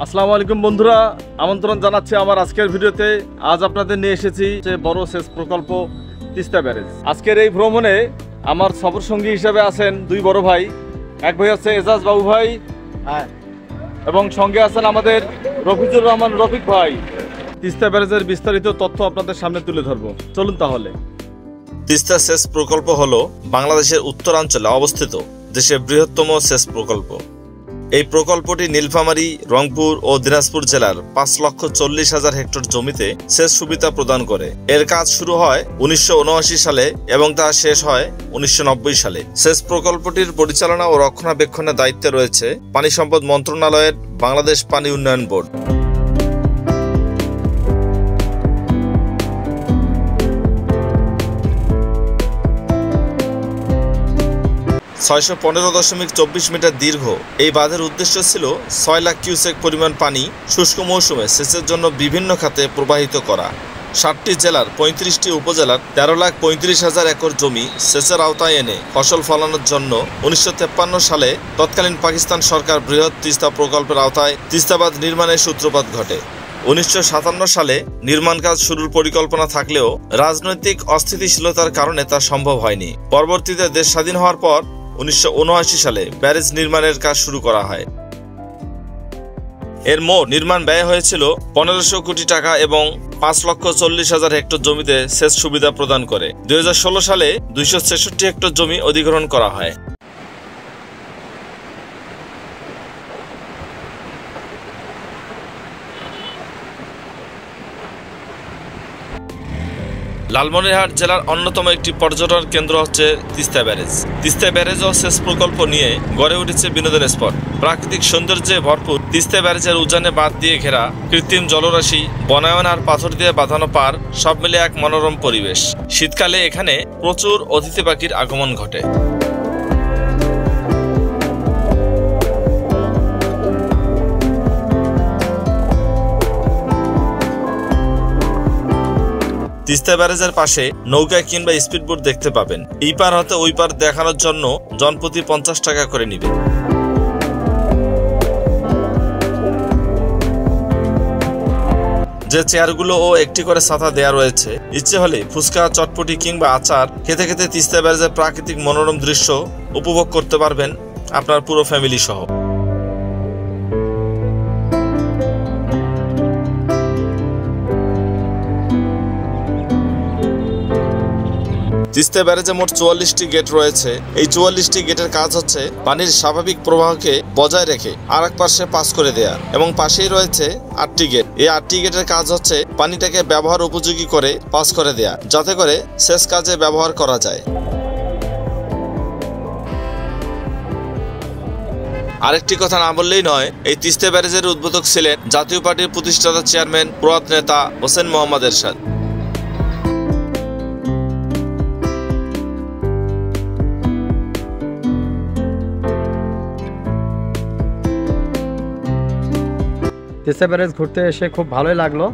আসসালামু আলাইকুম বন্ধুরা, আমন্ত্রণ জানাচ্ছি আমার আজকের ভিডিওতে। আজ আপনাদের নিয়ে এসেছি যে বড় সেচ প্রকল্প তিস্তা ব্যারেজ। আজকের এই ভ্রমণে আমার সফর সঙ্গী হিসেবে আছেন দুই বড় ভাই। এক ভাই হচ্ছে এজাজ বাবু ভাই এবং সঙ্গে আছেন আমাদের রফিকুর রহমান রফিক ভাই। তিস্তা ব্যারেজের বিস্তারিত তথ্য আপনাদের সামনে তুলে ধরবো, চলুন তাহলে। তিস্তা সেচ প্রকল্প হলো বাংলাদেশের উত্তরাঞ্চলে অবস্থিত দেশের বৃহত্তম সেচ প্রকল্প। এই প্রকল্পটি নীলফামারী, রংপুর ও দিনাজপুর জেলার 5,40,000 হেক্টর জমিতে সেচ সুবিধা প্রদান করে। এর কাজ শুরু হয় 1979 সালে এবং তা শেষ হয় 1990 সালে। সেচ প্রকল্পটির পরিচালনা ও রক্ষণাবেক্ষণের দায়িত্বে রয়েছে পানি সম্পদ মন্ত্রণালয়ের বাংলাদেশ পানি উন্নয়ন বোর্ড। 615.24 মিটার দীর্ঘ এই বাঁধের উদ্দেশ্য ছিল 6 লাখ কিউসেক পরিমাণ পানি শুষ্ক মৌসুমে সেচের জন্য বিভিন্ন খাতে প্রবাহিত করা। 7টি জেলার 35টি উপজেলার 13,35,000 একর জমি সেচের আওতায় এনে ফসল ফলানোর জন্য 1953 সালে তৎকালীন পাকিস্তান সরকার বৃহৎ তিস্তা প্রকল্পের আওতায় তিস্তা বাঁধ নির্মাণের সূত্রপাত ঘটে। 1957 সালে নির্মাণ কাজ শুরুর পরিকল্পনা থাকলেও রাজনৈতিক অস্থিতিশীলতার কারণে তা সম্ভব হয়নি। পরবর্তীতে দেশ স্বাধীন হওয়ার পর 1979 সালে ব্যারেজ নির্মাণের কাজ শুরু করা হয়। এর মোট নির্মাণ ব্যয় হয়েছিল 1500 কোটি টাকা এবং 5,40,000 হেক্টর জমিতে সেচ সুবিধা প্রদান করে। 2016 সালে 266 হেক্টর জমি অধিগ্রহণ করা হয়। লালমনিরহাট জেলার অন্যতম একটি পর্যটন কেন্দ্র হচ্ছে তিস্তা ব্যারেজ। তিস্তা ব্যারেজ ও সেচ প্রকল্প নিয়ে গড়ে উঠেছে বিনোদন স্পট। প্রাকৃতিক সৌন্দর্যে ভরপুর তিস্তা ব্যারেজের উজানে বাঁধ দিয়ে ঘেরা কৃত্রিম জলরাশি, বনায়ন আর পাথর দিয়ে বাঁধানো পার, সব মিলে এক মনোরম পরিবেশ। শীতকালে এখানে প্রচুর অতিথি পাখির আগমন ঘটে। তিস্তা ব্যারেজের পাশে নৌকা কিংবা স্পিডবোট দেখতে পাবেন। এই পার হতে ওই পার দেখানোর জন্য জনপ্রতি 50 টাকা করে নিবে। যে চেয়ারগুলো ও একটি করে ছাতা দেয়া রয়েছে, ইচ্ছে হলে ফুচকা, চটপটি কিংবা আচার খেতে খেতে তিস্তা ব্যারেজের প্রাকৃতিক মনোরম দৃশ্য উপভোগ করতে পারবেন আপনার পুরো ফ্যামিলি সহ। তিস্তা ব্যারেজে মোট 44টি গেট রয়েছে। এই 44টি গেটের কাজ হচ্ছে পানির স্বাভাবিক প্রবাহকে বজায় রেখে আর এক পাশে পাস করে দেয়া, এবং পাশেই রয়েছে 8টি গেট। এই 8টি গেটের কাজ হচ্ছে পানিটাকে ব্যবহার উপযোগী করে পাস করে দেয়া, যাতে করে সেচ কাজে ব্যবহার করা যায়। আরেকটি কথা না বললেই নয়, এই তিস্তা ব্যারেজের উদ্বোধক ছিলেন জাতীয় পার্টির প্রতিষ্ঠাতা চেয়ারম্যান প্রয়াত নেতা হোসেন মোহাম্মদ এরশাদ। তিস্তা ব্যারেজ ঘুরতে এসে খুব ভালোই লাগলো।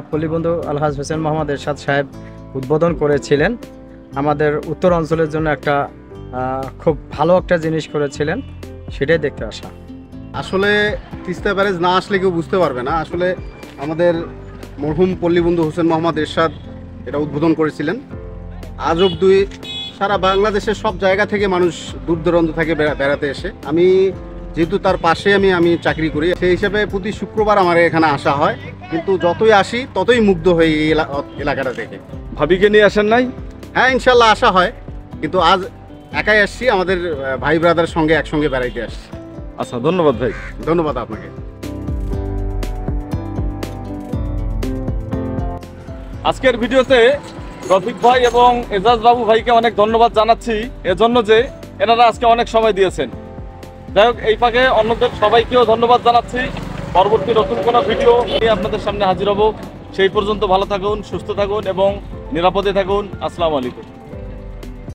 পল্লীবন্ধু আলহাজ হোসেন মোহাম্মদ এরশাদ সাহেব উদ্বোধন করেছিলেন। আমাদের উত্তর অঞ্চলের জন্য একটা খুব ভালো একটা জিনিস করেছিলেন, সেটাই দেখতে আসা। আসলে তিস্তা ব্যারেজ না আসলে কেউ বুঝতে পারবে না। আসলে আমাদের মরহুম পল্লীবন্ধু হোসেন মোহাম্মদ এরশাদ এটা উদ্বোধন করেছিলেন। আজ অবধি সারা বাংলাদেশের সব জায়গা থেকে মানুষ দূর দূরান্ত থেকে বেড়াতে এসে, আমি যেহেতু তার পাশে আমি চাকরি করি, সেই হিসাবে প্রতি শুক্রবার আমার এখানে আসা হয়। কিন্তু যতই আসি ততই মুগ্ধ হই এই এলাকাটা দেখে। ভাবিকে নিয়ে আসেন নাই? হ্যাঁ, ইনশাল্লাহ আসা হয়, কিন্তু আজ একাই আসছি। আমাদের ভাই ব্রাদার সঙ্গে একসঙ্গে বেড়াইতে আসছি। আচ্ছা, ধন্যবাদ ভাই। ধন্যবাদ আপনাকে। আজকের ভিডিওতে রফিক ভাই এবং এজাজ বাবু ভাইকে অনেক ধন্যবাদ জানাচ্ছি, এজন্য যে এনারা আজকে অনেক সময় দিয়েছেন। যাই হোক, এই ফাঁকে অন্যদের সবাইকেও ধন্যবাদ জানাচ্ছি। পরবর্তী নতুন কোনো ভিডিও নিয়ে আপনাদের সামনে হাজির হব। সেই পর্যন্ত ভালো থাকুন, সুস্থ থাকুন এবং নিরাপদে থাকুন। আসসালামু আলাইকুম।